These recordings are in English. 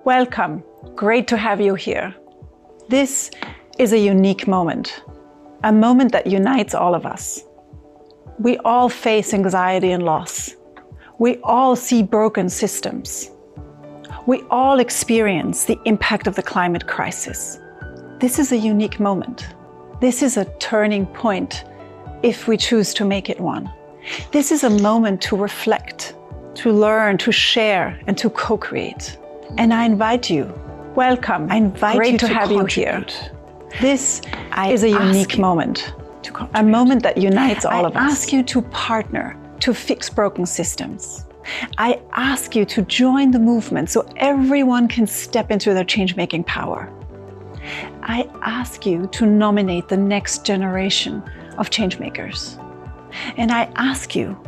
Welcome. Great to have you here. This is a unique moment, a moment that unites all of us. We all face anxiety and loss. We all see broken systems. We all experience the impact of the climate crisis. This is a unique moment. This is a turning point if we choose to make it one. This is a moment to reflect, to learn, to share, and to co-create. And I invite you, welcome, I invite you to have you here. This is a unique moment, a moment that unites all of us. I ask you to partner to fix broken systems. I ask you to join the movement so everyone can step into their change-making power. I ask you to nominate the next generation of changemakers. And I ask you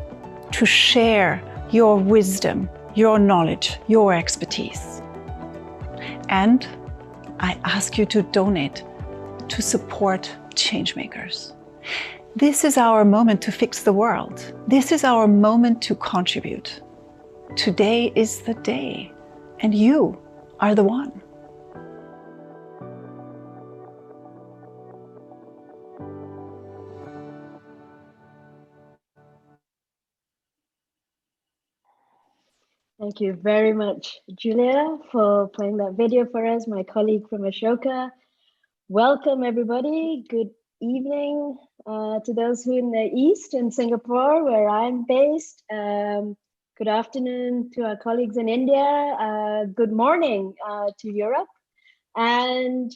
to share your wisdom, your knowledge, your expertise. And I ask you to donate to support changemakers. This is our moment to fix the world. This is our moment to contribute. Today is the day, and you are the one. Thank you very much, Julia, for playing that video for us, my colleague from Ashoka. Welcome, everybody. Good evening to those who are in the East, in Singapore, where I'm based. Good afternoon to our colleagues in India. Good morning to Europe. And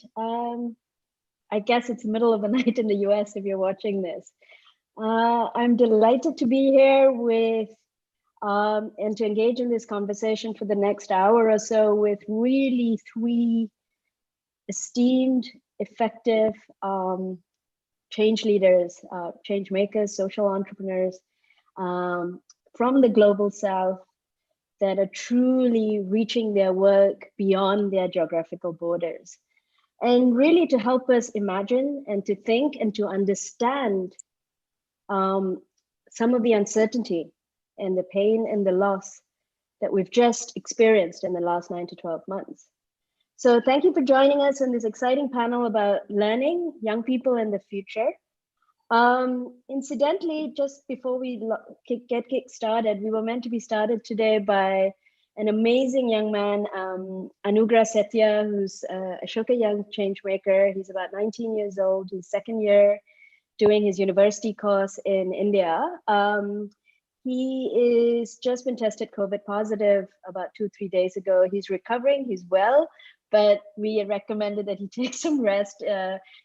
I guess it's the middle of the night in the US if you're watching this. I'm delighted to be here with and to engage in this conversation for the next hour or so with really three esteemed, effective change leaders, change makers, social entrepreneurs from the global South that are truly reaching their work beyond their geographical borders. And really to help us imagine and to think and to understand some of the uncertainty and the pain and the loss that we've just experienced in the last 9 to 12 months. So thank you for joining us on this exciting panel about learning, young people and the future. Incidentally, just before we get kick-started, we were meant to be started today by an amazing young man, Anugrah Setia, who's Ashoka Young Changemaker. He's about 19 years old, he's second year doing his university course in India. He is just been tested COVID positive about 2-3 days ago. He's recovering, he's well, but we recommended that he take some rest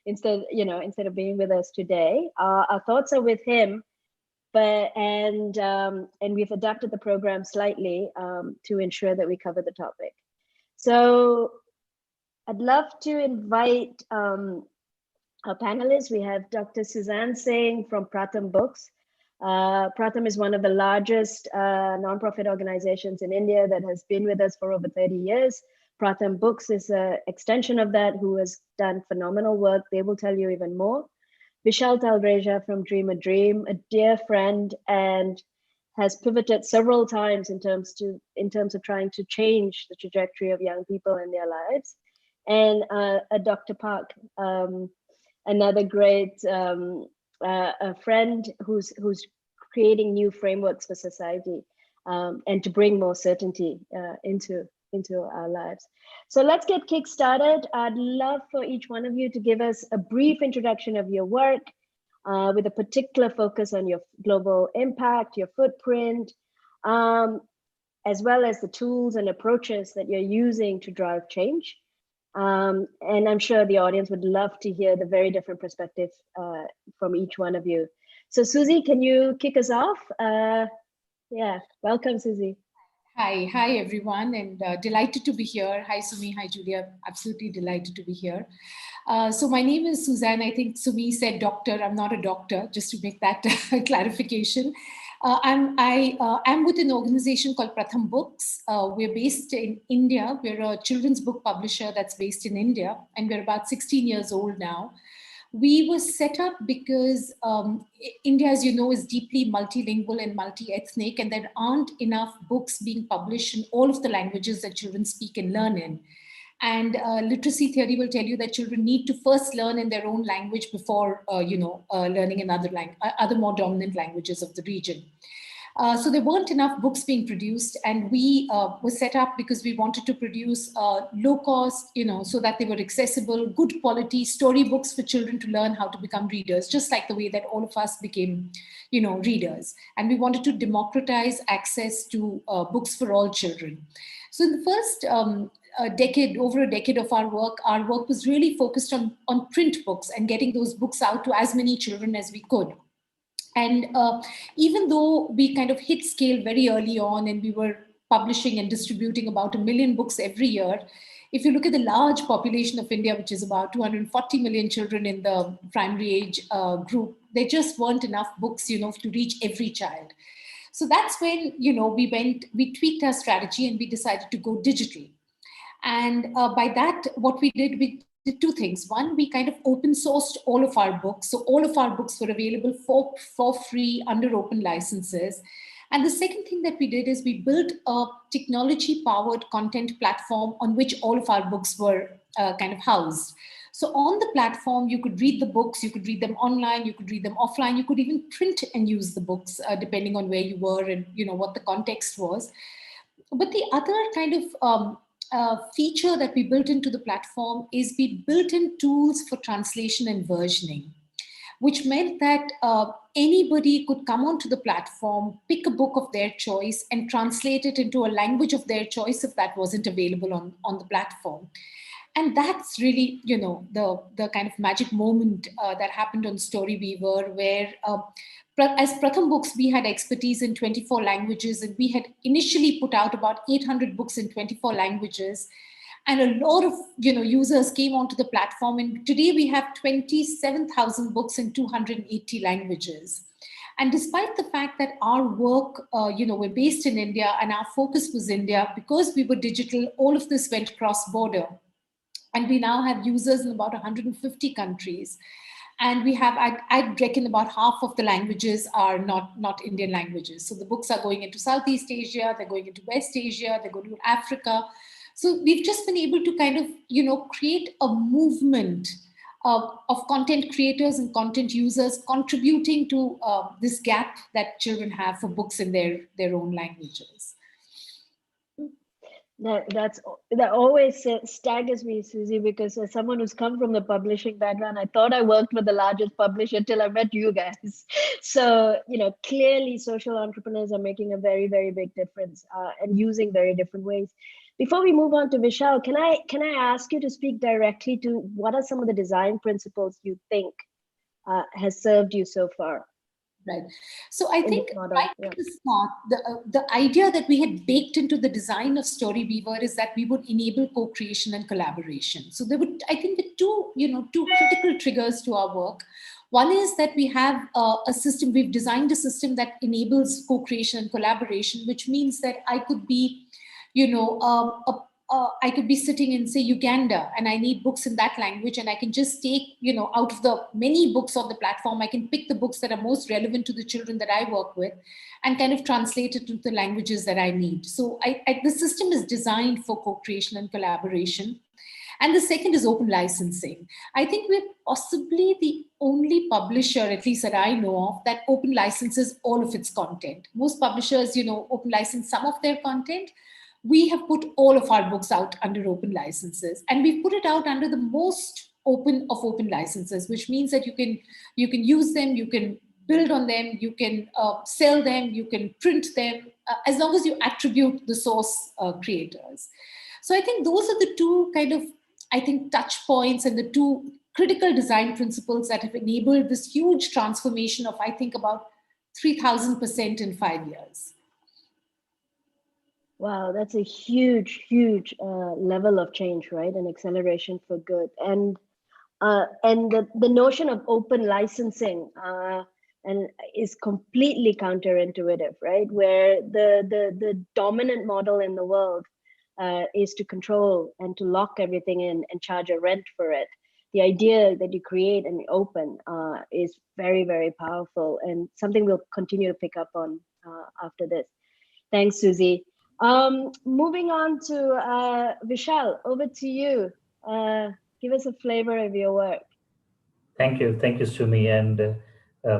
instead of being with us today. Our thoughts are with him, and we've adapted the program slightly to ensure that we cover the topic. So I'd love to invite our panelists. We have Dr. Suzanne Singh from Pratham Books. Pratham is one of the largest nonprofit organizations in India that has been with us for over 30 years. Pratham Books is an extension of that, who has done phenomenal work. They will tell you even more. Vishal Talreja from Dream a Dream, a dear friend, and has pivoted several times in terms of trying to change the trajectory of young people in their lives. And Dr. Park, another great a friend who's creating new frameworks for society and to bring more certainty into our lives. So let's get kick-started. I'd love for each one of you to give us a brief introduction of your work with a particular focus on your global impact, your footprint, as well as the tools and approaches that you're using to drive change. And I'm sure the audience would love to hear the very different perspectives from each one of you. So Susie, can you kick us off? Yeah, welcome, Susie. Hi everyone, and delighted to be here. Hi Sumi, hi Julia, absolutely delighted to be here. So my name is Suzanne. I think Sumi said doctor. I'm not a doctor, just to make that clarification. I'm with an organization called Pratham Books. We're based in India. We're a children's book publisher that's based in India, and we're about 16 years old now. We were set up because India, as you know, is deeply multilingual and multi-ethnic, and there aren't enough books being published in all of the languages that children speak and learn in. And literacy theory will tell you that children need to first learn in their own language before, learning in other more dominant languages of the region. So there weren't enough books being produced, and we were set up because we wanted to produce low cost, so that they were accessible, good quality storybooks for children to learn how to become readers, just like the way that all of us became, readers. And we wanted to democratize access to books for all children. So in the first over a decade of our work was really focused on print books and getting those books out to as many children as we could. And even though we kind of hit scale very early on and we were publishing and distributing about 1 million books every year, if you look at the large population of India, which is about 240 million children in the primary age group, there just weren't enough books, to reach every child. So that's when, we tweaked our strategy and we decided to go digital. And by that, what we did two things. One, we kind of open sourced all of our books. So all of our books were available for free under open licenses. And the second thing that we did is we built a technology-powered content platform on which all of our books were kind of housed. So on the platform, you could read the books, you could read them online, you could read them offline, you could even print and use the books depending on where you were and what the context was. But the other kind of feature that we built into the platform is we built in tools for translation and versioning, which meant that anybody could come onto the platform, pick a book of their choice and translate it into a language of their choice if that wasn't available on the platform. And that's really, the kind of magic moment that happened on Storyweaver, where as Pratham Books, we had expertise in 24 languages, and we had initially put out about 800 books in 24 languages. And a lot of users came onto the platform, and today we have 27,000 books in 280 languages. And despite the fact that our work, we're based in India and our focus was India, because we were digital, all of this went cross-border. And we now have users in about 150 countries. And we have, I'd reckon about half of the languages are not Indian languages. So the books are going into Southeast Asia, they're going into West Asia, they're going to Africa. So we've just been able to kind of, create a movement of content creators and content users contributing to this gap that children have for books in their own languages. That always staggers me, Susie, because as someone who's come from the publishing background, I thought I worked with the largest publisher till I met you guys. So, clearly social entrepreneurs are making a very, very big difference and using very different ways. Before we move on to Vishal, can I ask you to speak directly to what are some of the design principles you think has served you so far? Right. So I think right at the start, the idea that we had baked into the design of Storyweaver is that we would enable co-creation and collaboration. So there would, I think, the two critical triggers to our work. One is that we have a system, we've designed a system that enables co-creation and collaboration, which means that I could be, I could be sitting in, say, Uganda, and I need books in that language, and I can just take, out of the many books on the platform, I can pick the books that are most relevant to the children that I work with and kind of translate it to the languages that I need. So the system is designed for co-creation and collaboration. And the second is open licensing. I think we're possibly the only publisher, at least that I know of, that open licenses all of its content. Most publishers, open license some of their content. We have put all of our books out under open licenses, and we've put it out under the most open of open licenses, which means that you can use them, you can build on them, you can sell them, you can print them, as long as you attribute the source creators. So I think those are the two kind of, touch points and the two critical design principles that have enabled this huge transformation of, about 3,000% in 5 years. Wow, that's a huge, huge level of change, right? An acceleration for good. And the notion of open licensing and is completely counterintuitive, right? Where the dominant model in the world is to control and to lock everything in and charge a rent for it. the idea that you create and open is very, very powerful, and something we'll continue to pick up on after this. Thanks, Susie. Moving on to Vishal, over to you. Give us a flavor of your work. Thank you, Sumi, and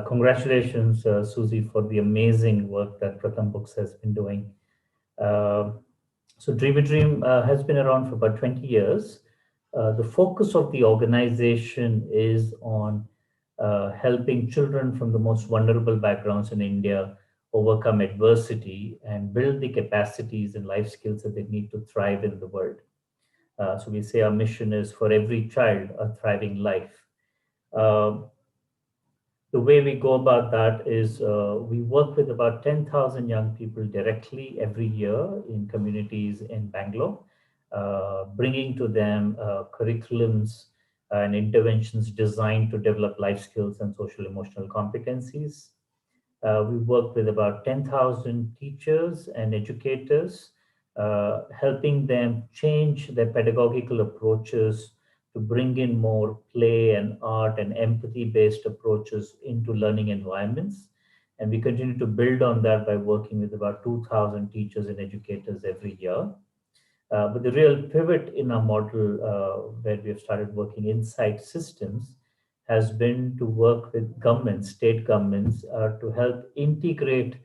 congratulations, Susie, for the amazing work that Pratham Books has been doing. So Dream a Dream has been around for about 20 years. The focus of the organization is on helping children from the most vulnerable backgrounds in India overcome adversity and build the capacities and life skills that they need to thrive in the world. So we say our mission is for every child, a thriving life. The way we go about that is we work with about 10,000 young people directly every year in communities in Bangalore, bringing to them curriculums and interventions designed to develop life skills and social emotional competencies. We work with about 10,000 teachers and educators, helping them change their pedagogical approaches to bring in more play and art and empathy-based approaches into learning environments. And we continue to build on that by working with about 2,000 teachers and educators every year. But the real pivot in our model, where we have started working inside systems, has been to work with governments, state governments, to help integrate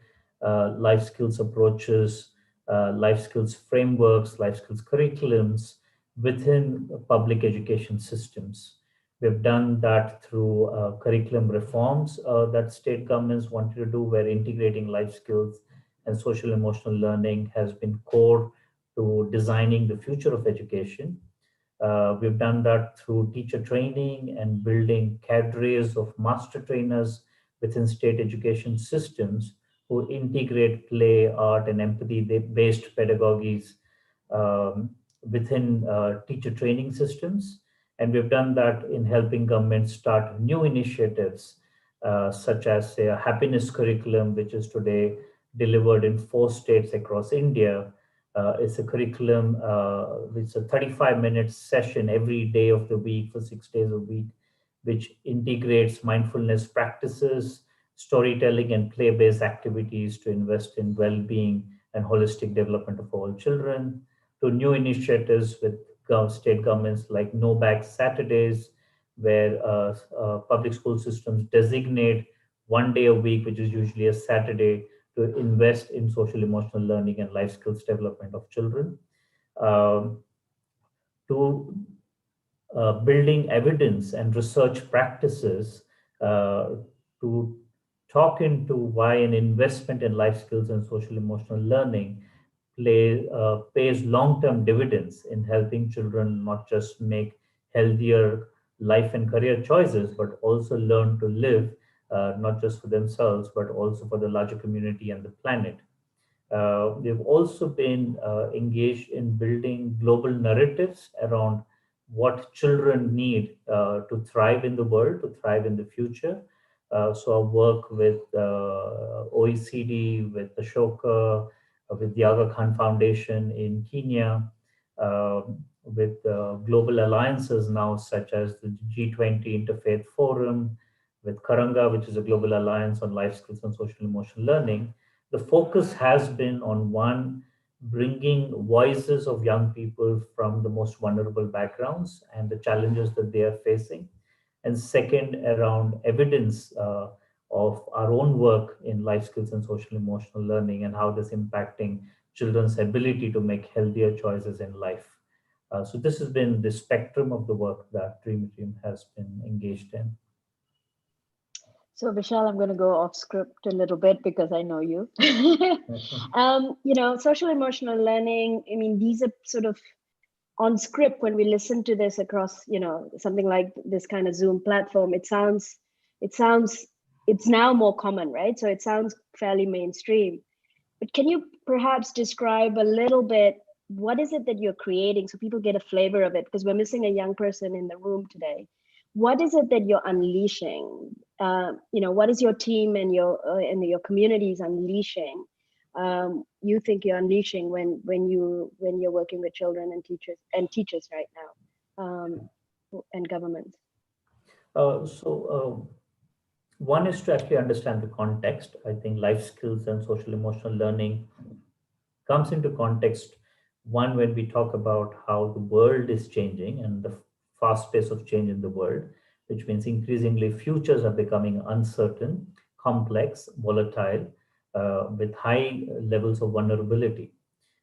life skills approaches, life skills frameworks, life skills curriculums within public education systems. We've done that through curriculum reforms that state governments wanted to do, where integrating life skills and social emotional learning has been core to designing the future of education. We've done that through teacher training and building cadres of master trainers within state education systems who integrate play, art, and empathy-based pedagogies within teacher training systems. And we've done that in helping governments start new initiatives, such as, say, a happiness curriculum, which is today delivered in 4 states across India. It's a curriculum, it's a 35-minute session every day of the week for 6 days a week, which integrates mindfulness practices, storytelling, and play-based activities to invest in well-being and holistic development of all children, to new initiatives with state governments like No Bag Saturdays, where public school systems designate 1 day a week, which is usually a Saturday, to invest in social emotional learning and life skills development of children, to building evidence and research practices to talk into why an investment in life skills and social emotional learning pays long-term dividends in helping children not just make healthier life and career choices, but also learn to live not just for themselves, but also for the larger community and the planet. They've also been engaged in building global narratives around what children need to thrive in the world, to thrive in the future. So I work with OECD, with Ashoka, with the Aga Khan Foundation in Kenya, with global alliances now, such as the G20 Interfaith Forum, with Karanga, which is a global alliance on life skills and social emotional learning. The focus has been on, one, bringing voices of young people from the most vulnerable backgrounds and the challenges that they are facing. And second, around evidence of our own work in life skills and social emotional learning and how this impacting children's ability to make healthier choices in life. So this has been the spectrum of the work that Dream has been engaged in. So Vishal, I'm going to go off script a little bit because I know you. You know, social emotional learning, I mean, these are sort of on script when we listen to this across, you know, something like this kind of Zoom platform. It's now more common, right? So it sounds fairly mainstream. But can you perhaps describe a little bit, what is it that you're creating so people get a flavor of it? Because we're missing a young person in the room today. What is it that you're unleashing? You know, what is your team and your communities unleashing? You think you're unleashing when you're working with children and teachers right now? and governments? One is to actually understand the context. I think life skills and social emotional learning comes into context, one, when we talk about how the world is changing and the fast pace of change in the world, which means increasingly futures are becoming uncertain, complex, volatile, with high levels of vulnerability.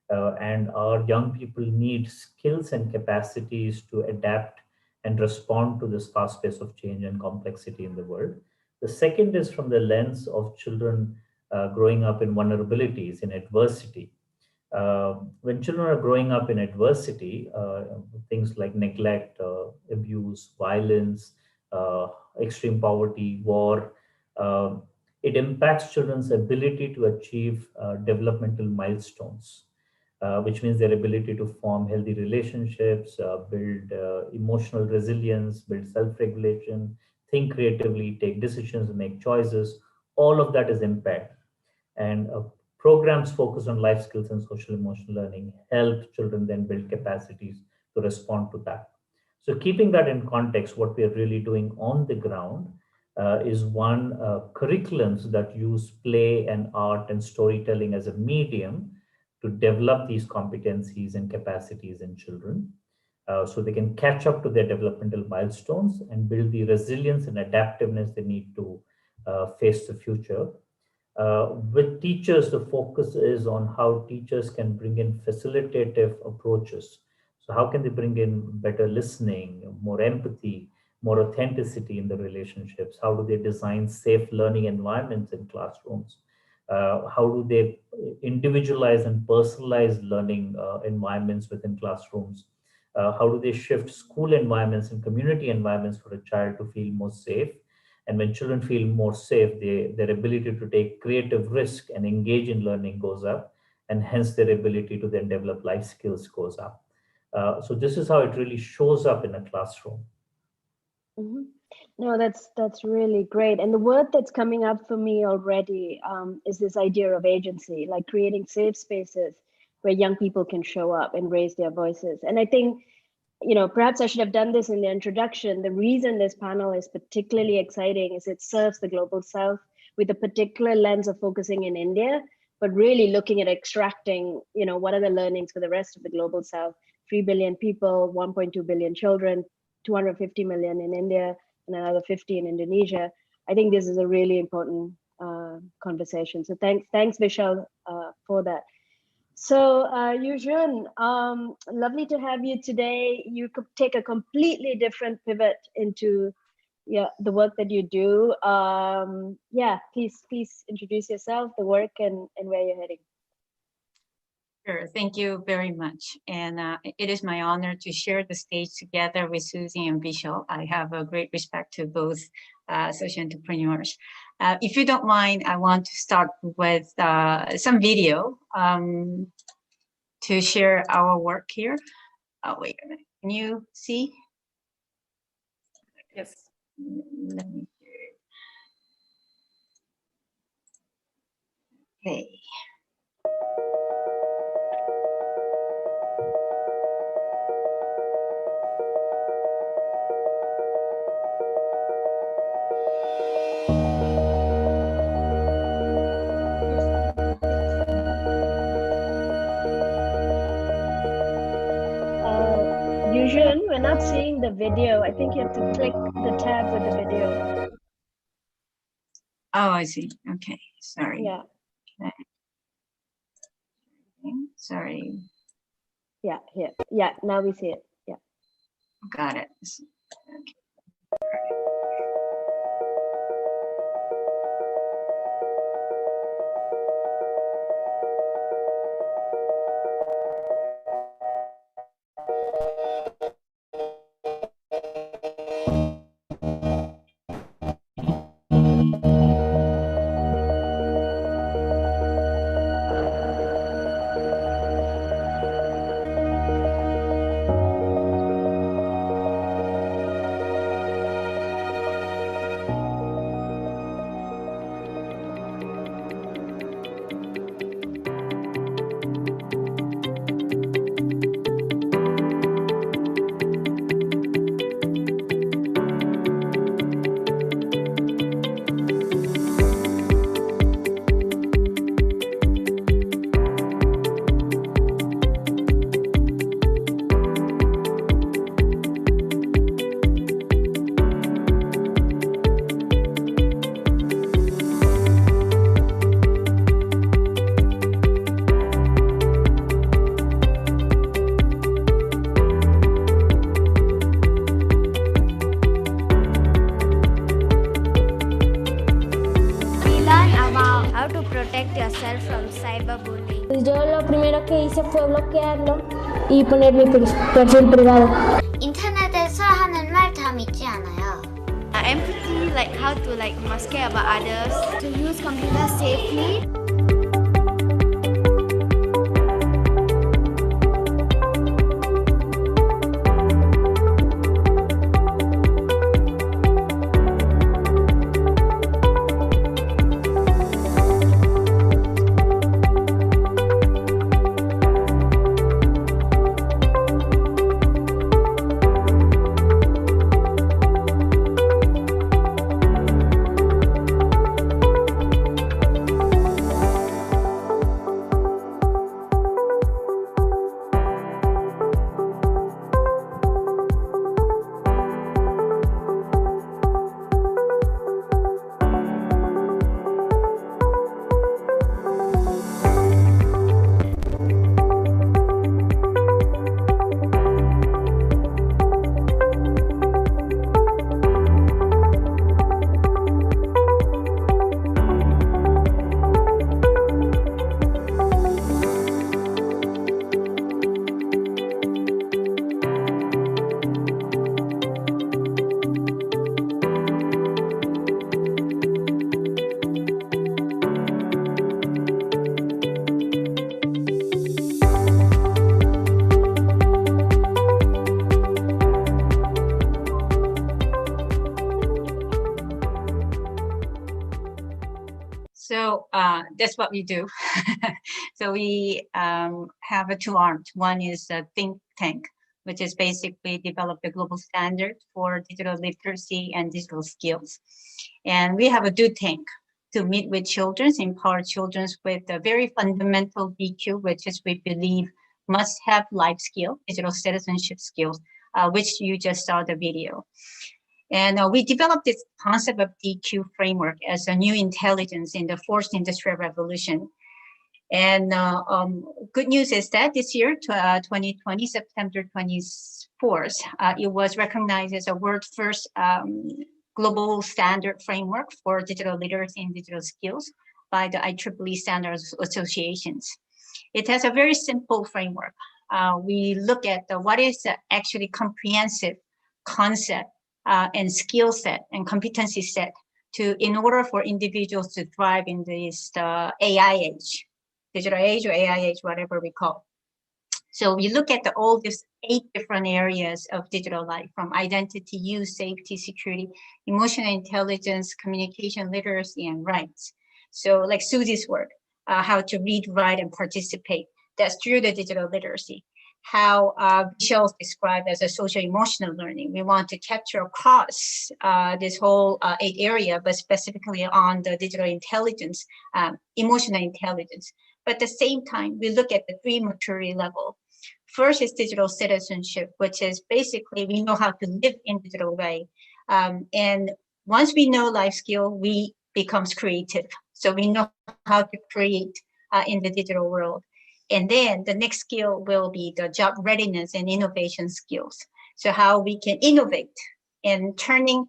And our young people need skills and capacities to adapt and respond to this fast pace of change and complexity in the world. The second is from the lens of children growing up in vulnerabilities, in adversity. When children are growing up in adversity, things like neglect, abuse, violence, uh, extreme poverty, war, uh, it impacts children's ability to achieve developmental milestones, which means their ability to form healthy relationships, build emotional resilience, build self regulation, think creatively, take decisions, make choices. All of that is impaired. And programs focused on life skills and social emotional learning help children then build capacities to respond to that. So, keeping that in context, what we are really doing on the ground is one, curriculums that use play and art and storytelling as a medium to develop these competencies and capacities in children, so they can catch up to their developmental milestones and build the resilience and adaptiveness they need to face the future. With teachers, the focus is on how teachers can bring in facilitative approaches. So, how can they bring in better listening, more empathy, more authenticity in the relationships? How do they design safe learning environments in classrooms? How do they individualize and personalize learning environments within classrooms? How do they shift school environments and community environments for a child to feel more safe? And when children feel more safe, their ability to take creative risk and engage in learning goes up, and hence their ability to then develop life skills goes up. So this is how it really shows up in a classroom. Mm-hmm. No, that's really great. And the word that's coming up for me already is this idea of agency, like creating safe spaces where young people can show up and raise their voices. And I think, perhaps I should have done this in the introduction. The reason this panel is particularly exciting is it serves the global south with a particular lens of focusing in India, but really looking at extracting, what are the learnings for the rest of the global south? 3 billion people, 1.2 billion children, 250 million in India, and another 50 in Indonesia. I think this is a really important conversation. So thanks, Vishal, for that. So, Yujun, lovely to have you today. You could take a completely different pivot into the work that you do. Please introduce yourself, the work, and where you're heading. Sure, thank you very much. And it is my honor to share the stage together with Susie and Vishal. I have a great respect to both social entrepreneurs. If you don't mind, I want to start with some video to share our work here. Oh, wait a minute. Can you see? Yes. Let me share it. Okay. Yujun, we're not seeing the video. I think you have to click the tab with the video. Oh, I see. Okay, sorry. Yeah. Okay. Sorry. Yeah, here. Yeah, now we see it. Yeah. Got it. Okay. yourself from cyberbullying? Yo lo primero que hice fue bloquearlo y poner mi perfil privado. 인터넷에서 하는 말 다 믿지 않아요. Empathy, like how to must care about others. To use computers safely. So that's what we do. So we have two arms. One is a think tank, which is basically develop a global standard for digital literacy and digital skills. And we have a do tank to meet with children, empower children with a very fundamental DQ, which is we believe must have life skill, digital citizenship skills, which you just saw the video. And we developed this concept of DQ framework as a new intelligence in the fourth industrial revolution. And good news is that this year, 2020, September 24th, it was recognized as a world first global standard framework for digital literacy and digital skills by the IEEE Standards Associations. It has a very simple framework. We look at what is actually comprehensive concept and skill set and competency set in order for individuals to thrive in this AI age, digital age or AI age, whatever we call. So we look at all these 8 different areas of digital life, from identity, use, safety, security, emotional intelligence, communication, literacy, and rights. So like Susie's work, how to read, write, and participate. That's through the digital literacy. How Michelle described as a social-emotional learning. We want to capture across this whole 8 area, but specifically on the digital intelligence, emotional intelligence. But at the same time, we look at the 3 maturity level. First is digital citizenship, which is basically we know how to live in digital way. And once we know life skill, we becomes creative. So we know how to create in the digital world. And then the next skill will be the job readiness and innovation skills. So how we can innovate and turning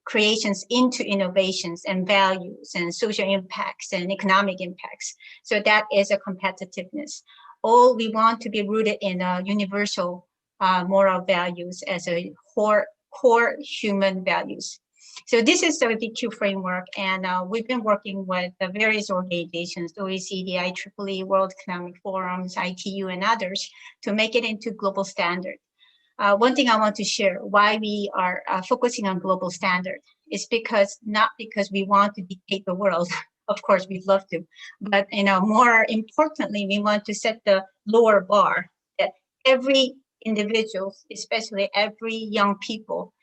creations into innovations and values and social impacts and economic impacts. So that is a competitiveness. All we want to be rooted in universal moral values as a core human values. So this is the DQ framework, and we've been working with the various organizations, OECD, IEEE, World Economic Forums, ITU, and others to make it into global standard. One thing I want to share why we are focusing on global standard is not because we want to dictate the world. Of course, we'd love to, but more importantly, we want to set the lower bar that every individual, especially every young people,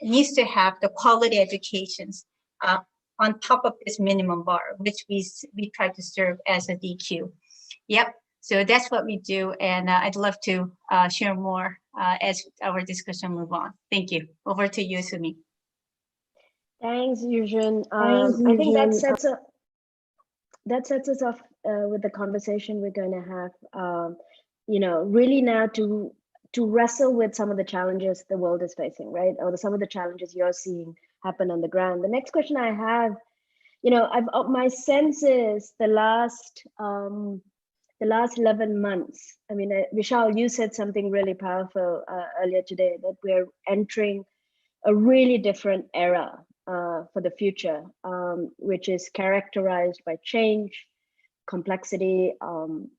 needs to have the quality educations on top of this minimum bar, which we try to serve as a DQ. Yep. So that's what we do, and I'd love to share more as our discussion move on. Thank you. Over to you, Sumi. Thanks, Yujin. I think that sets us off with the conversation we're going to have. Really now to wrestle with some of the challenges the world is facing, right? Or some of the challenges you're seeing happen on the ground. The next question I have My sense is the last 11 months. I mean, Vishal, you said something really powerful earlier today, that we're entering a really different era for the future, which is characterized by change, complexity,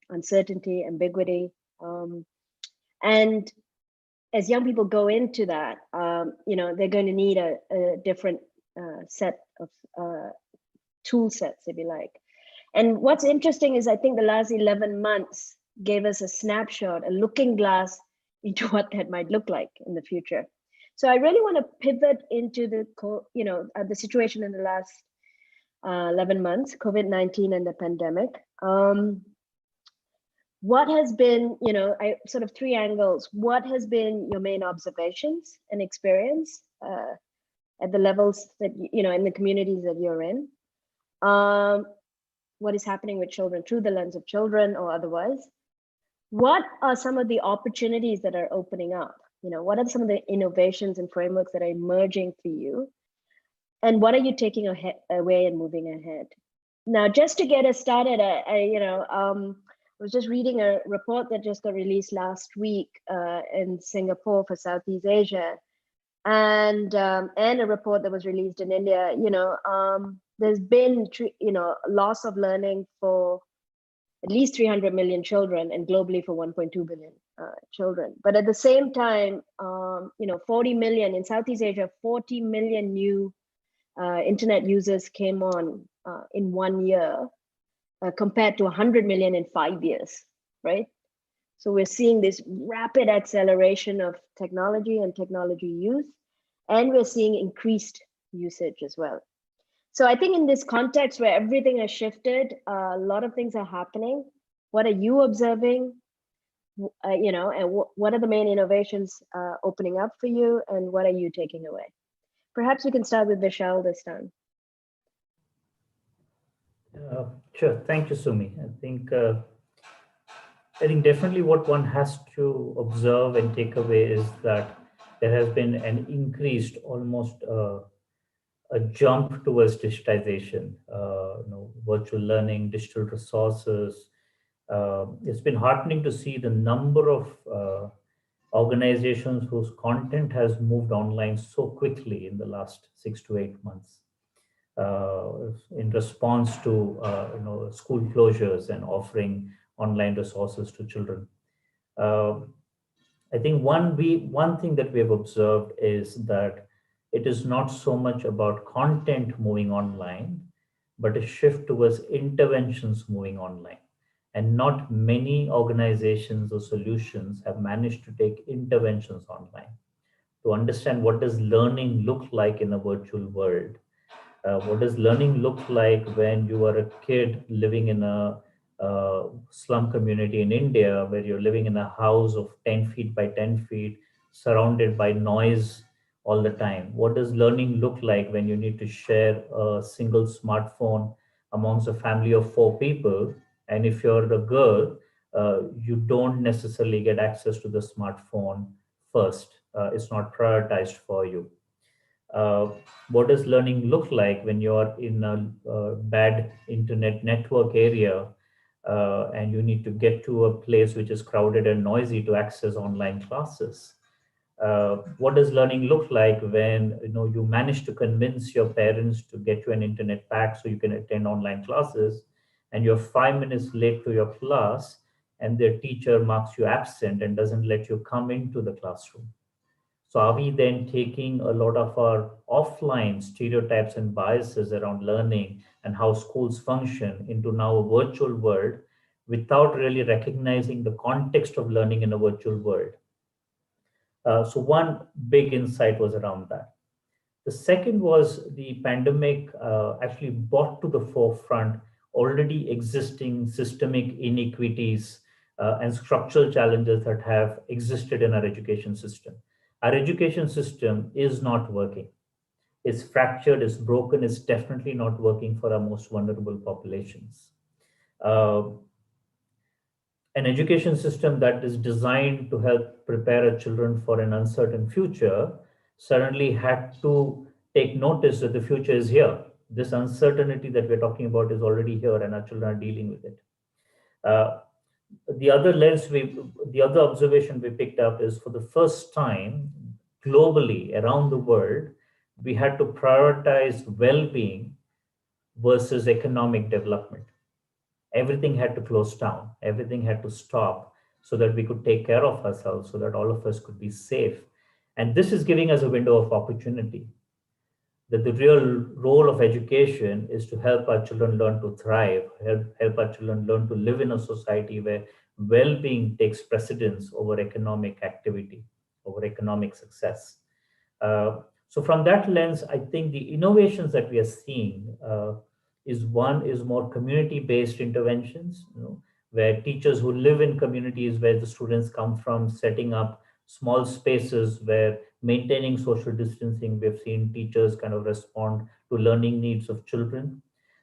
uncertainty, ambiguity. And as young people go into that, they're going to need a different set of tool sets, if you like. And what's interesting is I think the last 11 months gave us a snapshot, a looking glass into what that might look like in the future. So I really want to pivot into the situation in the last 11 months, COVID-19 and the pandemic. What has been, I sort of three angles. What has been your main observations and experience at the levels that, in the communities that you're in? What is happening with children through the lens of children or otherwise? What are some of the opportunities that are opening up? What are some of the innovations and frameworks that are emerging for you? And what are you taking away and moving ahead? Now, just to get us started, I was just reading a report that just got released last week in Singapore for Southeast Asia, and a report that was released in India. There's been loss of learning for at least 300 million children, and globally for 1.2 billion children. But at the same time, 40 million in Southeast Asia, 40 million new internet users came on in 1 year, compared to 100 million in 5 years, right? So we're seeing this rapid acceleration of technology and technology use, and we're seeing increased usage as well. So I think in this context where everything has shifted, a lot of things are happening. What are you observing? And what are the main innovations opening up for you, and what are you taking away? Perhaps we can start with Vishal this time. Sure. Thank you, Sumi. I think definitely what one has to observe and take away is that there has been an increased, almost a jump towards digitization, virtual learning, digital resources. It's been heartening to see the number of organizations whose content has moved online so quickly in the last 6 to 8 months. In response to school closures and offering online resources to children. I think one thing that we have observed is that it is not so much about content moving online, but a shift towards interventions moving online. And not many organizations or solutions have managed to take interventions online to understand what does learning look like in a virtual world. What does learning look like when you are a kid living in a slum community in India, where you're living in a house of 10 feet by 10 feet, surrounded by noise all the time? What does learning look like when you need to share a single smartphone amongst a family of 4 people? And if you're a girl, you don't necessarily get access to the smartphone first. It's not prioritized for you. What does learning look like when you're in a bad internet network area and you need to get to a place which is crowded and noisy to access online classes? What does learning look like when you manage to convince your parents to get you an internet pack so you can attend online classes, and you're 5 minutes late to your class and their teacher marks you absent and doesn't let you come into the classroom? So are we then taking a lot of our offline stereotypes and biases around learning and how schools function into now a virtual world without really recognizing the context of learning in a virtual world? So one big insight was around that. The second was the pandemic actually brought to the forefront already existing systemic inequities and structural challenges that have existed in our education system. Our education system is not working. It's fractured, it's broken, it's definitely not working for our most vulnerable populations. An education system that is designed to help prepare our children for an uncertain future suddenly had to take notice that the future is here. This uncertainty that we're talking about is already here, and our children are dealing with it. The other the other observation we picked up is, for the first time globally around the world, we had to prioritize well-being versus economic development. Everything had to close down, everything had to stop, so that we could take care of ourselves, so that all of us could be safe. And this is giving us a window of opportunity, that the real role of education is to help our children learn to thrive, help our children learn to live in a society where well-being takes precedence over economic activity, over economic success. So from that lens, I think the innovations that we are seeing is more community-based interventions, where teachers who live in communities where the students come from, setting up small spaces where maintaining social distancing, we've seen teachers kind of respond to learning needs of children.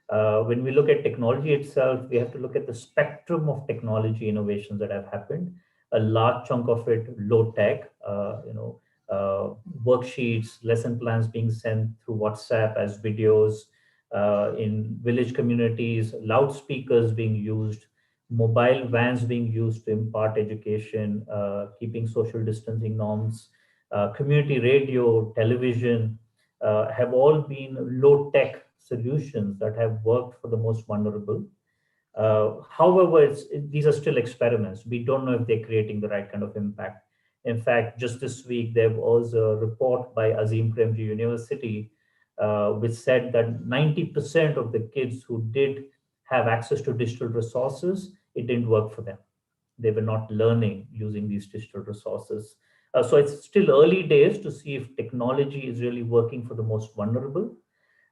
When we look at technology itself, we have to look at the spectrum of technology innovations that have happened. A large chunk of it low tech, worksheets, lesson plans being sent through WhatsApp as videos, in village communities, loudspeakers being used, mobile vans being used to impart education, keeping social distancing norms, community radio, television, have all been low tech solutions that have worked for the most vulnerable. However, these are still experiments. We don't know if they're creating the right kind of impact. In fact, just this week, there was a report by Azim Premji University, which said that 90% of the kids who did have access to digital resources, it didn't work for them. They were not learning using these digital resources. So it's still early days to see if technology is really working for the most vulnerable,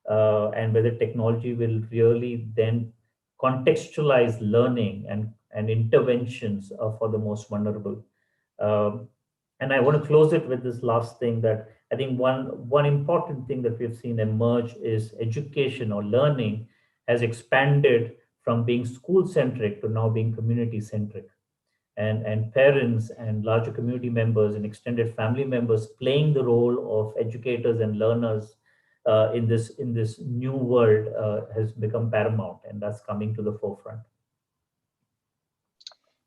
and whether technology will really then contextualize learning and interventions for the most vulnerable. Um, and I want to close it with this last thing, that I think one important thing that we've seen emerge is education or learning has expanded from being school centric to now being community centric. And parents and larger community members and extended family members playing the role of educators and learners in this new world has become paramount, and that's coming to the forefront.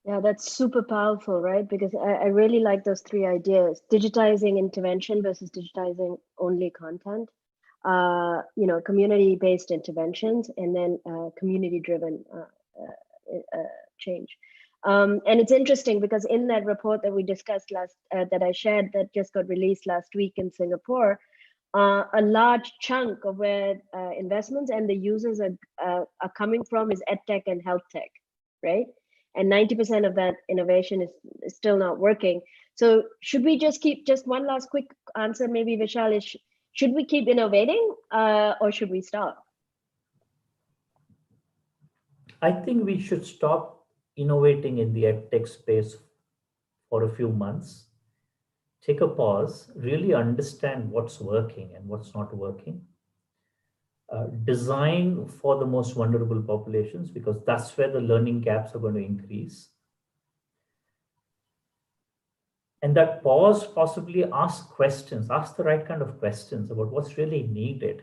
Yeah, that's super powerful, right? Because I really like those three ideas: digitizing intervention versus digitizing only content, community-based interventions, and then community-driven change. And it's interesting because in that report that we discussed that I shared, that just got released last week in Singapore, a large chunk of where investments and the users are coming from is edtech and health tech, right? And 90% of that innovation is still not working. So should we just one last quick answer, maybe Vishal, is should we keep innovating or should we stop? I think we should stop innovating in the edtech space for a few months, take a pause, really understand what's working and what's not working. Design for the most vulnerable populations, because that's where the learning gaps are going to increase. And that pause, possibly ask the right kind of questions about what's really needed.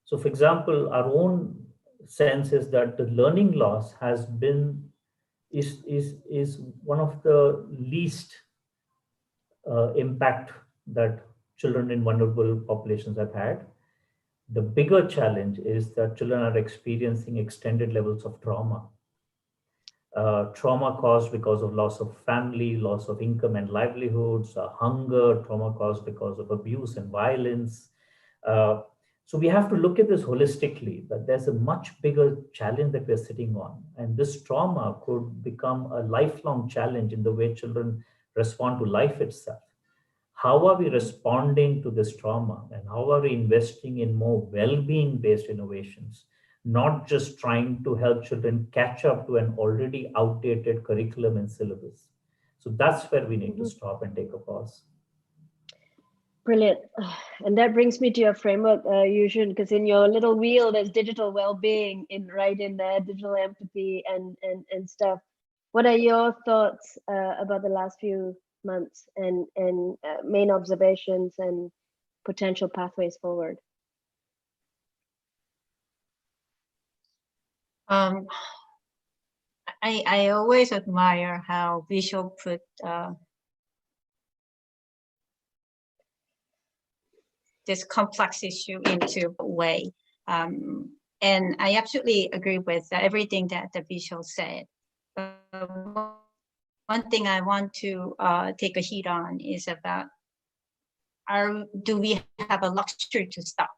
So for example, our own sense is that the learning loss is one of the least impact that children in vulnerable populations have had. The bigger challenge is that children are experiencing extended levels of trauma. Trauma caused because of loss of family, loss of income and livelihoods, hunger, trauma caused because of abuse and violence. So we have to look at this holistically, that there's a much bigger challenge that we're sitting on. And this trauma could become a lifelong challenge in the way children respond to life itself. How are we responding to this trauma, and how are we investing in more well-being based innovations, not just trying to help children catch up to an already outdated curriculum and syllabus? So that's where we need to stop and take a pause. Brilliant. And that brings me to your framework, Yushin, because in your little wheel, there's digital well-being right in there, digital empathy and stuff. What are your thoughts about the last few months and main observations and potential pathways forward? I always admire how Vishal put this complex issue into a way. And I absolutely agree with everything that the Vishal said. One thing I want to take a heat on is about, do we have a luxury to stop?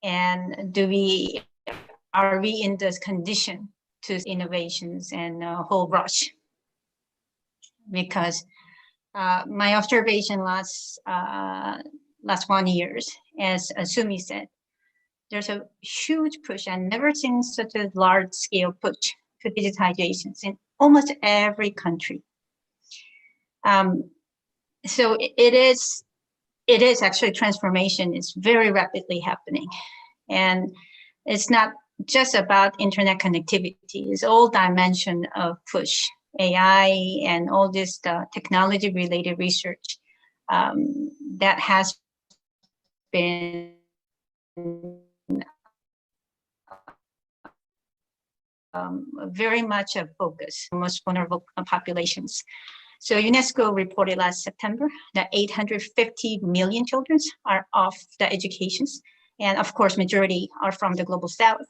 And are we in this condition to innovations and a whole rush? Because my observation last 1 year, as Sumi said, there's a huge push. I've never seen such a large scale push to digitizations in almost every country. So it is actually transformation is very rapidly happening. And it's not just about internet connectivity, it's all dimension of push, AI and all this technology related research that has been very much a focus on most vulnerable populations. So UNESCO reported last September that 850 million children are off the educations. And of course, majority are from the global south.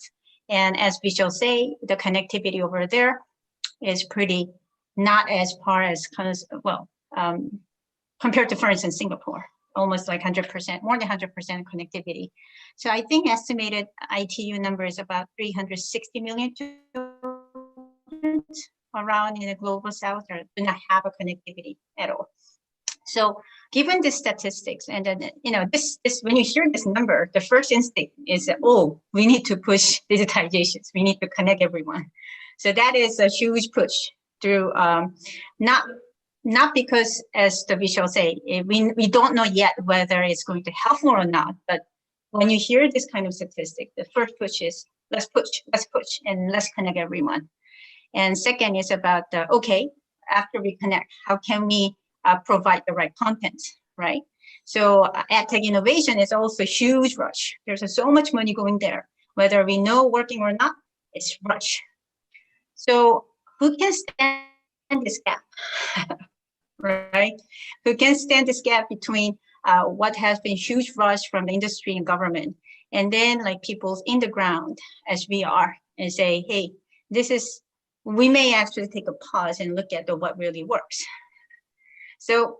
And as we shall say, the connectivity over there is pretty not as far as, compared to, for instance, Singapore, almost like 100%, more than 100% connectivity. So I think estimated ITU number is about 360 million children around in the global south or do not have a connectivity at all. So given the statistics, and then, this when you hear this number, the first instinct is that, oh, we need to push digitizations. We need to connect everyone. So that is a huge push through, not because, as the Vishal say, we don't know yet whether it's going to help more or not. But when you hear this kind of statistic, the first push is let's push, and let's connect everyone. And second is about, okay, after we connect, how can we provide the right content, right? So edtech innovation is also a huge rush. There's so much money going there. Whether we know working or not, it's rush. So who can stand this gap, right? Who can stand this gap between what has been huge rush from the industry and government, and then like people in the ground as we are, and say, hey, we may actually take a pause and look at what really works. So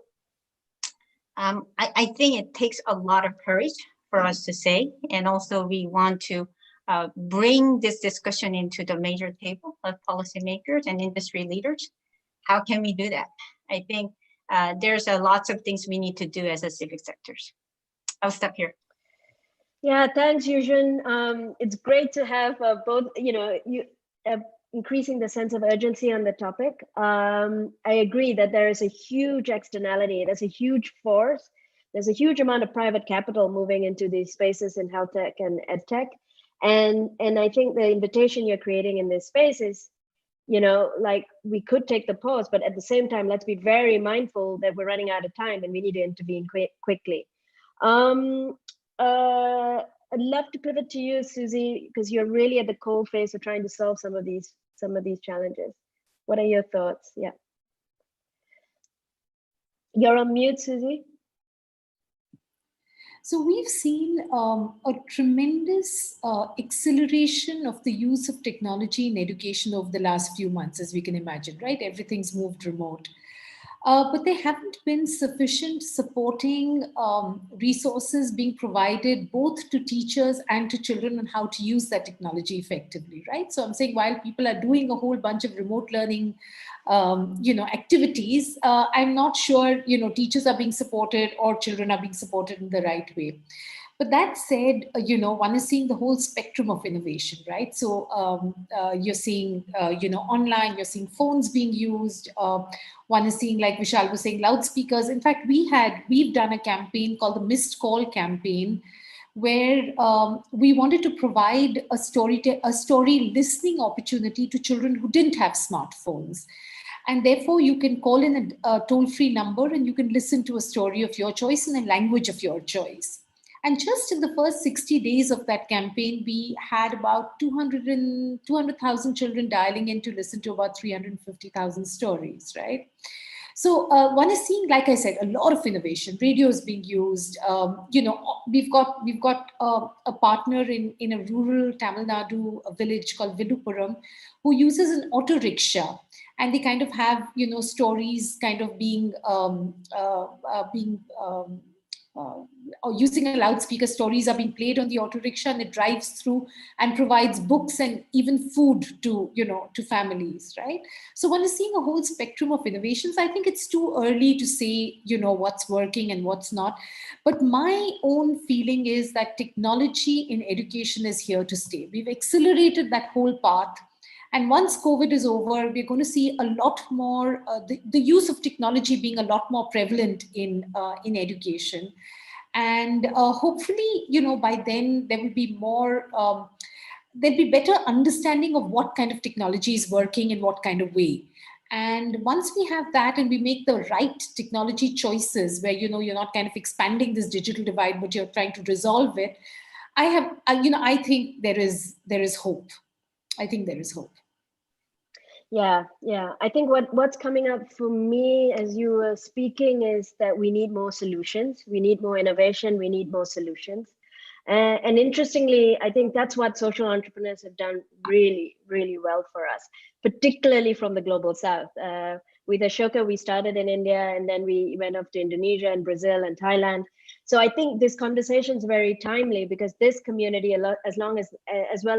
I think it takes a lot of courage for us to say, and also we want to bring this discussion into the major table of policymakers and industry leaders. How can we do that? I think there's lots of things we need to do as a civic sectors. I'll stop here. Yeah, thanks, Yujin. It's great to have both, increasing the sense of urgency on the topic. I agree that there is a huge externality. There's a huge force. There's a huge amount of private capital moving into these spaces in health tech and ed tech. And I think the invitation you're creating in this space is, like we could take the pause, but at the same time, let's be very mindful that we're running out of time and we need to intervene quickly. I'd love to pivot to you, Susie, because you're really at the cold face of trying to solve some of these challenges. What are your thoughts? Yeah. You're on mute, Susie. So we've seen a tremendous acceleration of the use of technology in education over the last few months, as we can imagine, right? Everything's moved remote. But there haven't been sufficient supporting resources being provided both to teachers and to children on how to use that technology effectively, right? So I'm saying while people are doing a whole bunch of remote learning, activities, I'm not sure, teachers are being supported or children are being supported in the right way. But that said, one is seeing the whole spectrum of innovation, right? So you're seeing, online, you're seeing phones being used. One is seeing, like Vishal was saying, loudspeakers. In fact, we've done a campaign called the Missed Call campaign, where we wanted to provide a story listening opportunity to children who didn't have smartphones. And therefore, you can call in a toll-free number and you can listen to a story of your choice in a language of your choice. And just in the first 60 days of that campaign, we had about 200,000 children dialing in to listen to about 350,000 stories, right? So one is seeing, like I said, a lot of innovation. Radio is being used. We've got a partner in a rural Tamil Nadu village called Vidupuram, who uses an auto rickshaw, and they kind of have stories kind of being or using a loudspeaker. Stories are being played on the auto rickshaw, and it drives through and provides books and even food to to families, right? So one is seeing a whole spectrum of innovations. I think it's too early to say what's working and what's not, but my own feeling is that technology in education is here to stay. We've accelerated that whole path. And once COVID is over, we're going to see a lot more, the use of technology being a lot more prevalent in education. And hopefully, by then there will be more, there'll be better understanding of what kind of technology is working in what kind of way. And once we have that and we make the right technology choices where, you're not kind of expanding this digital divide, but you're trying to resolve it, I think there is hope. I think there is hope. Yeah. I think what's coming up for me as you were speaking is that we need more solutions. We need more innovation. We need more solutions. And interestingly, I think that's what social entrepreneurs have done really, really well for us, particularly from the global south. With Ashoka, we started in India, and then we went off to Indonesia and Brazil and Thailand. So I think this conversation is very timely because this community, as well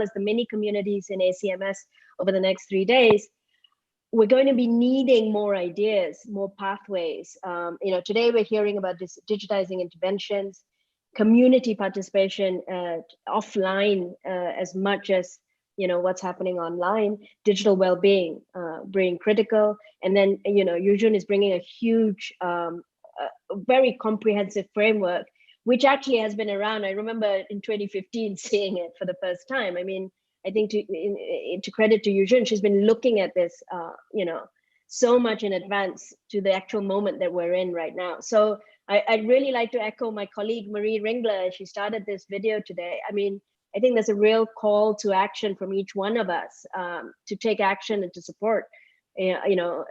as the many communities in ACMS over the next 3 days, we're going to be needing more ideas, more pathways. Today we're hearing about this digitizing interventions, community participation offline as much as what's happening online, digital well-being, being critical, and then Yujun is bringing a huge, very comprehensive framework, which actually has been around. I remember in 2015 seeing it for the first time. I mean, I think to credit to Yujun, she's been looking at this, so much in advance to the actual moment that we're in right now. So I'd really like to echo my colleague Marie Ringler. She started this video today. I mean, I think there's a real call to action from each one of us to take action and to support,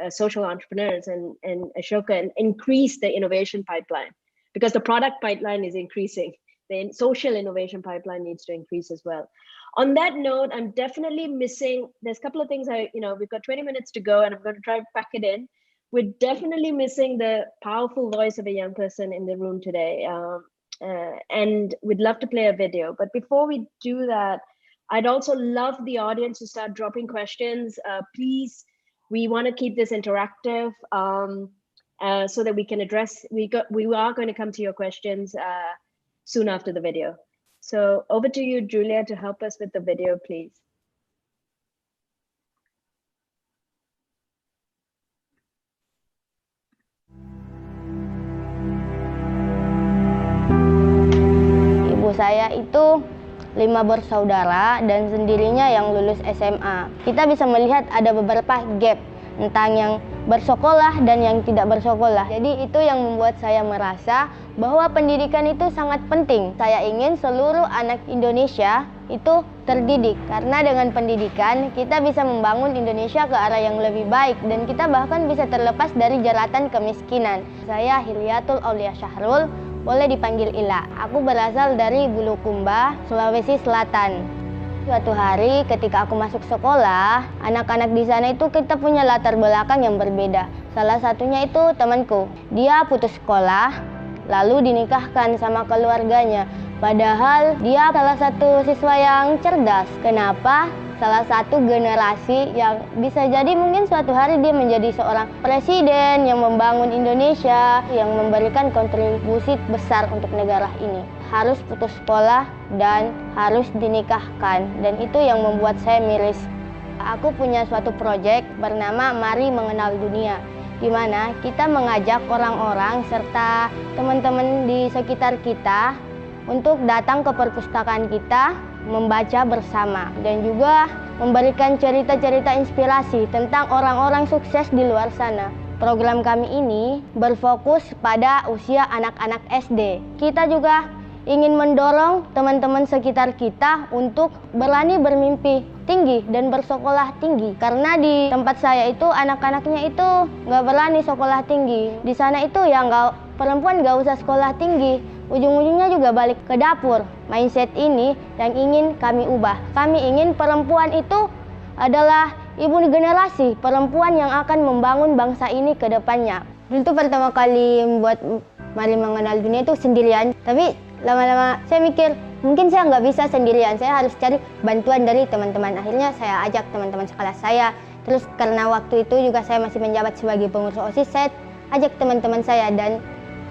social entrepreneurs and Ashoka, and increase the innovation pipeline, because the product pipeline is increasing. The social innovation pipeline needs to increase as well. On that note, I'm definitely missing, there's a couple of things we've got 20 minutes to go and I'm going to try to pack it in. We're definitely missing the powerful voice of a young person in the room today. And we'd love to play a video. But before we do that, I'd also love the audience to start dropping questions. Please, we want to keep this interactive so that we can address, we are going to come to your questions soon after the video. So over to you, Julia, to help us with the video, please. Ibu saya itu 5 bersaudara dan sendirinya yang lulus SMA. Kita bisa melihat ada beberapa gap tentang yang bersekolah dan yang tidak bersekolah. Jadi itu yang membuat saya merasa bahwa pendidikan itu sangat penting. Saya ingin seluruh anak Indonesia itu terdidik, karena dengan pendidikan kita bisa membangun Indonesia ke arah yang lebih baik dan kita bahkan bisa terlepas dari jeratan kemiskinan. Saya Hilyatul Aulia Syahrul, boleh dipanggil Ila. Aku berasal dari Bulukumba, Sulawesi Selatan. Suatu hari ketika aku masuk sekolah, anak-anak di sana itu kita punya latar belakang yang berbeda. Salah satunya itu temanku. Dia putus sekolah, lalu dinikahkan sama keluarganya. Padahal dia salah satu siswa yang cerdas. Kenapa? Salah satu generasi yang bisa jadi mungkin suatu hari dia menjadi seorang presiden yang membangun Indonesia, yang memberikan kontribusi besar untuk negara ini. Harus putus sekolah dan harus dinikahkan, dan itu yang membuat saya miris. Aku punya suatu proyek bernama Mari Mengenal Dunia, di mana kita mengajak orang-orang serta teman-teman di sekitar kita untuk datang ke perpustakaan kita, membaca bersama, dan juga memberikan cerita-cerita inspirasi tentang orang-orang sukses di luar sana. Program kami ini berfokus pada usia anak-anak SD. Kita juga ingin mendorong teman-teman sekitar kita untuk berani bermimpi tinggi dan bersekolah tinggi. Karena di tempat saya itu anak-anaknya itu nggak berani sekolah tinggi. Di sana itu ya perempuan nggak usah sekolah tinggi. Ujung-ujungnya juga balik ke dapur. Mindset ini yang ingin kami ubah. Kami ingin perempuan itu adalah ibu generasi, perempuan yang akan membangun bangsa ini ke depannya. Dulu pertama kali membuat Mari Mengenal Dunia itu sendirian. Tapi lama-lama saya mikir, mungkin saya nggak bisa sendirian. Saya harus cari bantuan dari teman-teman. Akhirnya saya ajak teman-teman sekelas saya. Terus karena waktu itu juga saya masih menjabat sebagai pengurus OSIS, saya ajak teman-teman saya. Dan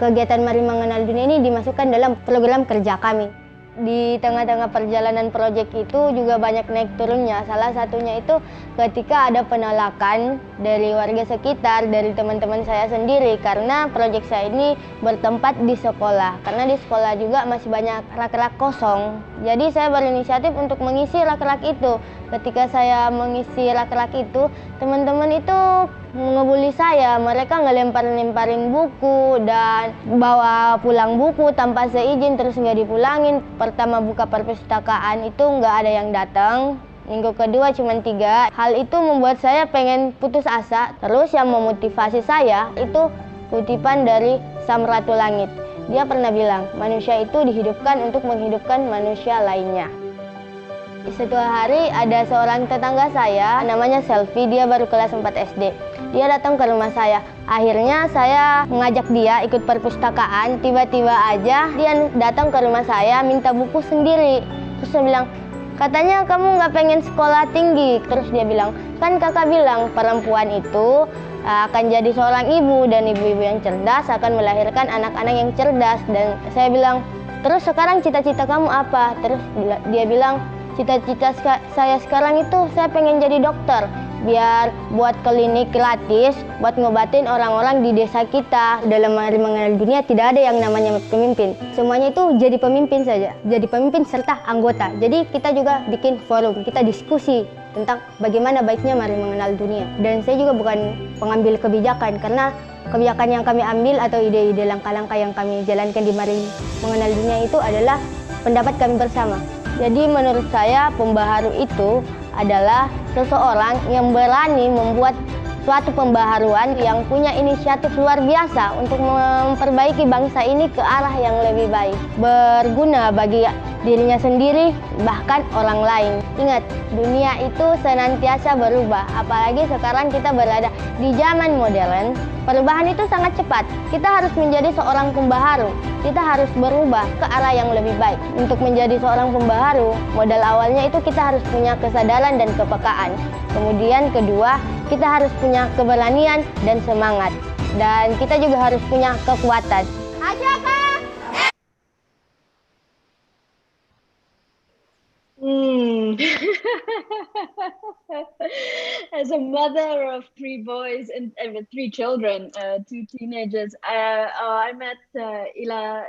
kegiatan Mari Mengenal Dunia ini dimasukkan dalam program kerja kami. Di tengah-tengah perjalanan proyek itu juga banyak naik turunnya. Salah satunya itu ketika ada penolakan dari warga sekitar, dari teman-teman saya sendiri, karena proyek saya ini bertempat di sekolah. Karena di sekolah juga masih banyak rak-rak kosong. Jadi saya berinisiatif untuk mengisi rak-rak itu. Ketika saya mengisi rak-rak itu, teman-teman itu ngebully saya. Mereka ngelempar-lemparin buku dan bawa pulang buku tanpa seizin, terus nggak dipulangin. Pertama buka perpustakaan itu nggak ada yang datang. Minggu kedua cuma 3. Hal itu membuat saya pengen putus asa. Terus yang memotivasi saya itu kutipan dari Samratul Langit. Dia pernah bilang, manusia itu dihidupkan untuk menghidupkan manusia lainnya. Suatu hari ada seorang tetangga saya, namanya Selfie, dia baru kelas 4 SD. Dia datang ke rumah saya. Akhirnya saya mengajak dia ikut perpustakaan. Tiba-tiba aja dia datang ke rumah saya minta buku sendiri. Terus saya bilang, katanya kamu nggak pengen sekolah tinggi. Terus dia bilang, kan kakak bilang perempuan itu akan jadi seorang ibu, dan ibu-ibu yang cerdas akan melahirkan anak-anak yang cerdas. Dan saya bilang, terus sekarang cita-cita kamu apa? Terus dia bilang, cita-cita saya sekarang itu saya pengen jadi dokter, biar buat klinik gratis, buat ngobatin orang-orang di desa kita. Dalam Mari Mengenal Dunia tidak ada yang namanya pemimpin. Semuanya itu jadi pemimpin saja, jadi pemimpin serta anggota. Jadi kita juga bikin forum, kita diskusi tentang bagaimana baiknya Mari Mengenal Dunia. Dan saya juga bukan pengambil kebijakan, karena kebijakan yang kami ambil atau ide-ide langkah-langkah yang kami jalankan di Mari Mengenal Dunia itu adalah pendapat kami bersama. Jadi menurut saya pembaharu itu adalah seseorang yang berani membuat suatu pembaharuan, yang punya inisiatif luar biasa untuk memperbaiki bangsa ini ke arah yang lebih baik, berguna bagi dirinya sendiri bahkan orang lain. Ingat, dunia itu senantiasa berubah, apalagi sekarang kita berada di zaman modern. Perubahan itu sangat cepat. Kita harus menjadi seorang pembaharu. Kita harus berubah ke arah yang lebih baik. Untuk menjadi seorang pembaharu, modal awalnya itu kita harus punya kesadaran dan kepekaan. Kemudian kedua, kita harus punya keberanian dan semangat. Dan kita juga harus punya kekuatan. Aja, Kak! As a mother of 3 boys and with 3 children, 2 teenagers, I met Ila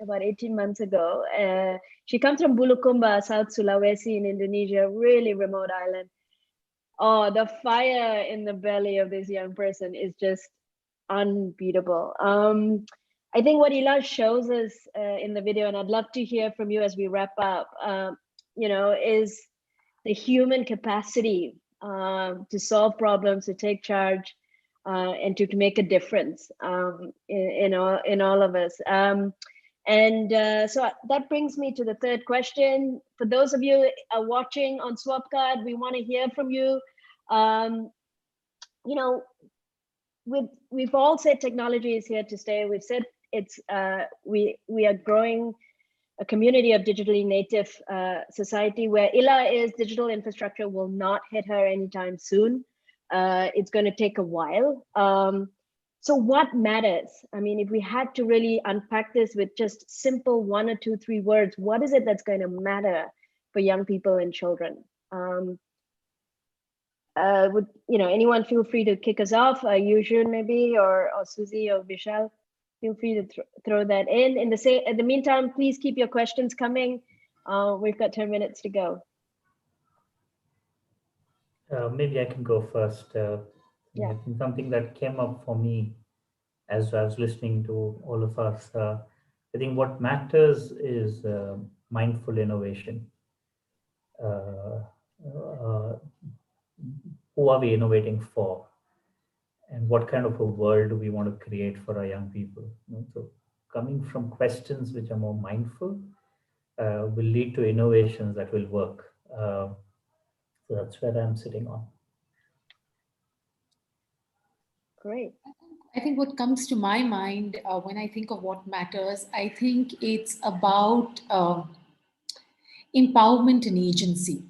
about 18 months ago. She comes from Bulukumba, South Sulawesi in Indonesia, really remote island. Oh, the fire in the belly of this young person is just unbeatable. I think what Ila shows us in the video, and I'd love to hear from you as we wrap up, is the human capacity to solve problems, to take charge, and to make a difference in all of us. So that brings me to the third question. For those of you watching on Swapcard, we want to hear from you. We've all said technology is here to stay. We've said it's we are growing a community of digitally native society. Where Ila is, digital infrastructure will not hit her anytime soon. It's going to take a while. So what matters? I mean, if we had to really unpack this with just simple 1 or 2, 3 words, what is it that's going to matter for young people and children? Would anyone feel free to kick us off? Yujun maybe, or Susie or Vishal? Feel free to throw that in. In the meantime, please keep your questions coming. We've got 10 minutes to go. Maybe I can go first. Yeah. Something that came up for me as I was listening to all of us I think what matters is mindful innovation. Who are we innovating for? And what kind of a world do we want to create for our young people? So coming from questions which are more mindful will lead to innovations that will work. So that's where I'm sitting on. Great. I think what comes to my mind when I think of what matters, I think it's about empowerment and agency,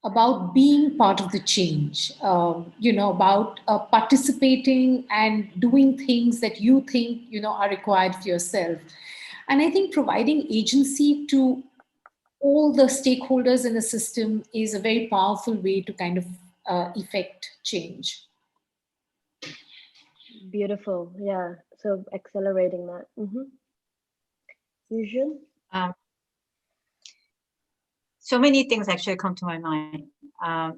about being part of the change, about participating and doing things that you think, are required for yourself. And I think providing agency to all the stakeholders in the system is a very powerful way to kind of effect change. Beautiful. Yeah. So accelerating that. Yujun? So many things actually come to my mind. I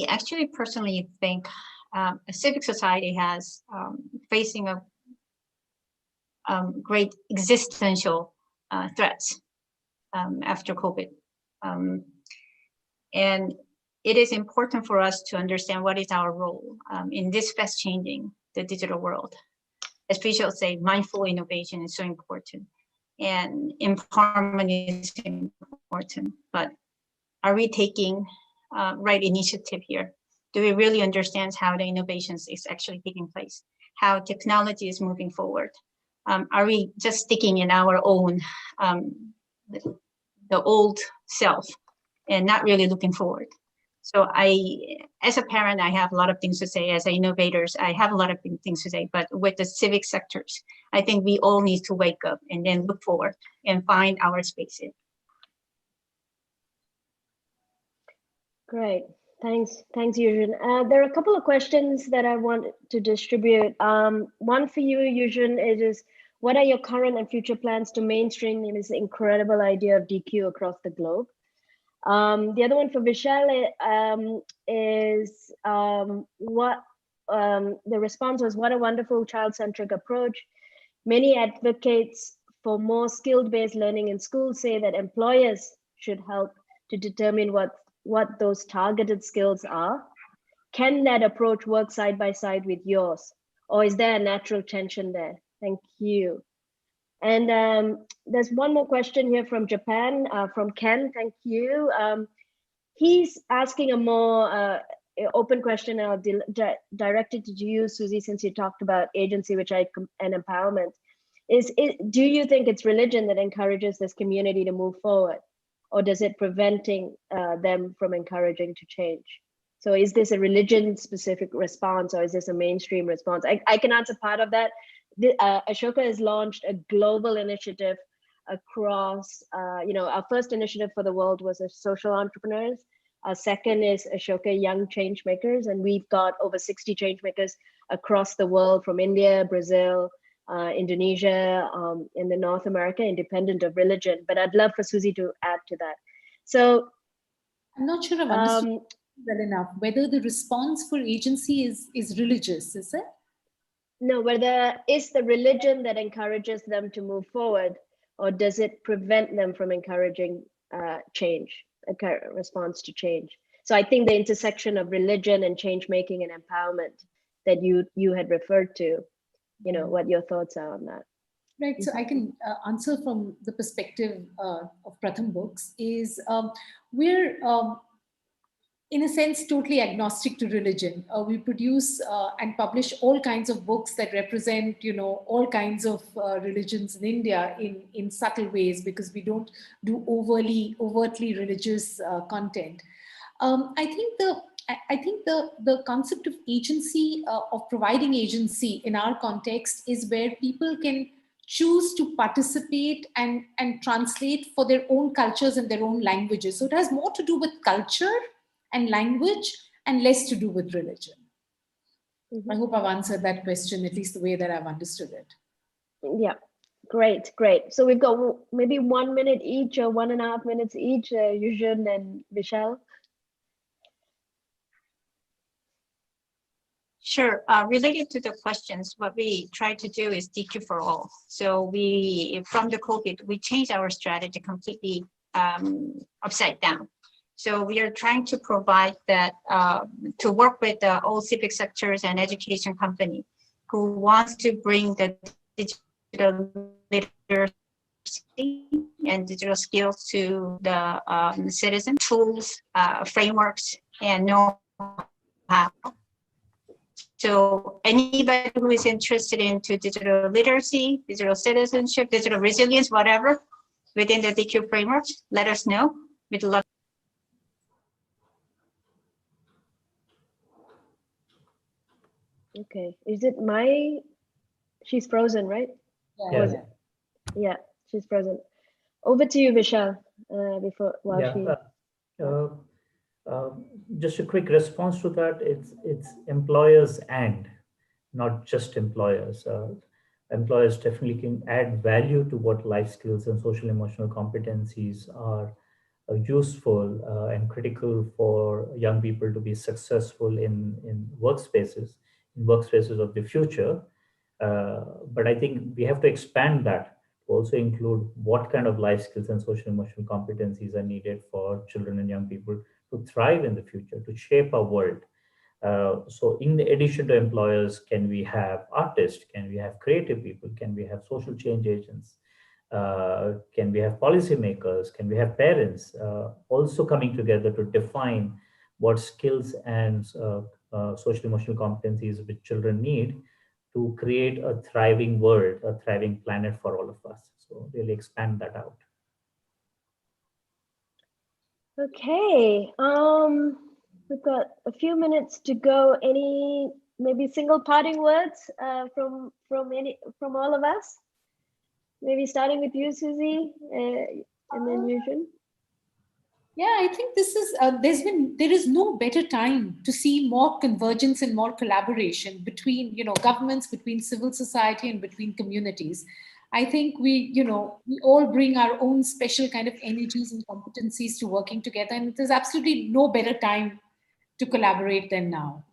actually personally think a civic society has facing a great existential threats after COVID. And it is important for us to understand what is our role in this fast changing the digital world. As Vishal said, mindful innovation is so important and empowerment is important, but are we taking right initiative here? Do we really understand how the innovations is actually taking place? How technology is moving forward? Are we just sticking in our own, the old self and not really looking forward? So as a parent, I have a lot of things to say. As innovators, I have a lot of things to say, but with the civic sectors, I think we all need to wake up and then look forward and find our spaces. Great. Thanks, Yujun. There are a couple of questions that I want to distribute. One for you, Yujun, is what are your current and future plans to mainstream this incredible idea of DQ across the globe? The other one for Vishal is what the response was, what a wonderful child-centric approach. Many advocates for more skill-based learning in schools say that employers should help to determine what those targeted skills are. Can that approach work side by side with yours? Or is there a natural tension there? Thank you. And there's one more question here from Japan, from Ken, thank you. He's asking a more open question, and I'll direct it to you, Susie, since you talked about agency, and empowerment. Do you think it's religion that encourages this community to move forward? Or does it preventing them from encouraging to change? So is this a religion-specific response, or is this a mainstream response? I can answer part of that. Ashoka has launched a global initiative across, our first initiative for the world was social entrepreneurs. Our second is Ashoka Young Changemakers, and we've got over 60 changemakers across the world, from India, Brazil, Indonesia, in the North America, independent of religion. But I'd love for Susie to add to that. So I'm not sure I've understood well enough whether the response for agency is religious, is it? No, whether is the religion that encourages them to move forward, or does it prevent them from encouraging change, a response to change? So I think the intersection of religion and change making and empowerment that you had referred to, what your thoughts are on that. Right, so I can answer from the perspective of Pratham Books is we're in a sense totally agnostic to religion. We produce and publish all kinds of books that represent all kinds of religions in India in subtle ways, because we don't do overtly religious content. I think the concept of agency, of providing agency in our context, is where people can choose to participate and translate for their own cultures and their own languages. So it has more to do with culture and language and less to do with religion. I hope I've answered that question, at least the way that I've understood it. Yeah, great. So we've got maybe 1 minute each or 1.5 minutes each, Yujun and Vishal. Sure. Related to the questions, what we try to do is DQ for all. So from the COVID, we changed our strategy completely upside down. So we are trying to provide that, to work with all civic sectors and education company who wants to bring the digital literacy and digital skills to the citizen, tools, frameworks, and know-how. So anybody who is interested into digital literacy, digital citizenship, digital resilience, whatever, within the DQ framework, let us know. We'd love. Okay, is it she's frozen, right? Yes. Yeah, she's frozen. Over to you, Vishal, Just a quick response to that. It's employers and not just employers. Employers definitely can add value to what life skills and social emotional competencies are useful and critical for young people to be successful in workspaces of the future. But I think we have to expand that to also include what kind of life skills and social emotional competencies are needed for children and young people to thrive in the future, to shape our world. So in addition to employers, can we have artists? Can we have creative people? Can we have social change agents? Can we have policymakers? Can we have parents also coming together to define what skills and social emotional competencies which children need to create a thriving world, a thriving planet for all of us? So really expand that out. Okay, we've got a few minutes to go. Any maybe single parting words from all of us? Maybe starting with you, Susie, and then Yujun. Yeah, I think this is there is no better time to see more convergence and more collaboration between governments, between civil society, and between communities. I think we all bring our own special kind of energies and competencies to working together, and there's absolutely no better time to collaborate than now.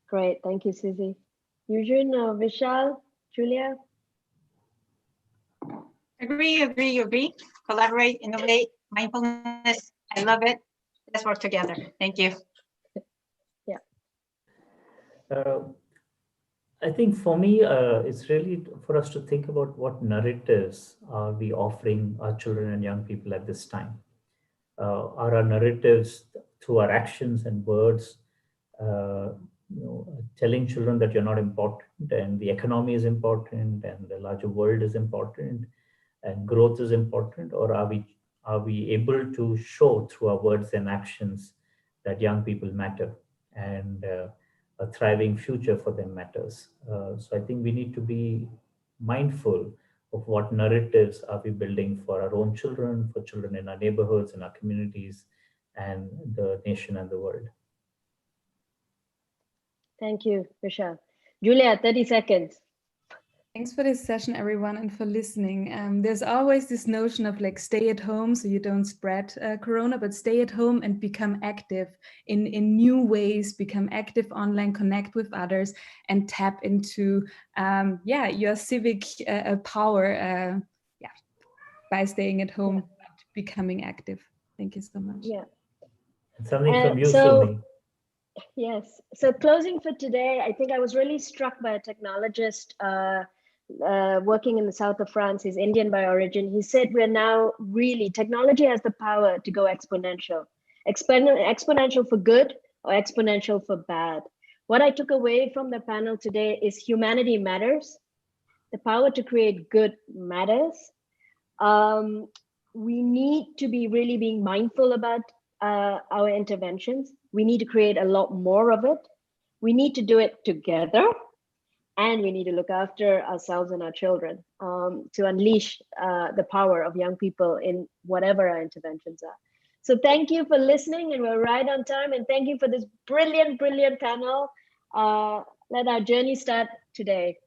Great, thank you, Susie. Yujun, Vishal, Julia. Agree. Collaborate, innovate, mindfulness. I love it. Let's work together. Thank you. Yeah. I think for me, it's really for us to think about what narratives are we offering our children and young people at this time. Are our narratives through our actions and words, telling children that you're not important and the economy is important and the larger world is important and growth is important, or are we able to show through our words and actions that young people matter and a thriving future for them matters? So I think we need to be mindful of what narratives are we building for our own children, for children in our neighborhoods, in our communities, and the nation and the world. Thank you, Vishal. Julia, 30 seconds. Thanks for this session, everyone, and for listening. There's always this notion of stay at home so you don't spread corona, but stay at home and become active in new ways, become active online, connect with others, and tap into your civic power by staying at home, becoming active. Thank you so much. Yeah. And something from you, Sumi. Yes. So closing for today, I think I was really struck by a technologist working in the south of France. He's Indian by origin. He said we're now technology has the power to go exponential. Exponential for good or exponential for bad. What I took away from the panel today is humanity matters. The power to create good matters. We need to be really being mindful about our interventions. We need to create a lot more of it. We need to do it together. And we need to look after ourselves and our children to unleash the power of young people in whatever our interventions are. So thank you for listening, and we're right on time. And thank you for this brilliant, brilliant panel. Let our journey start today.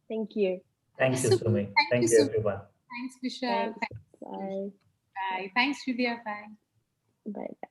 Thank you. Thank you, Sumi. Thank you, everyone. Thanks, Vishal. Bye. Bye. Thanks, Julia. Bye. Bye.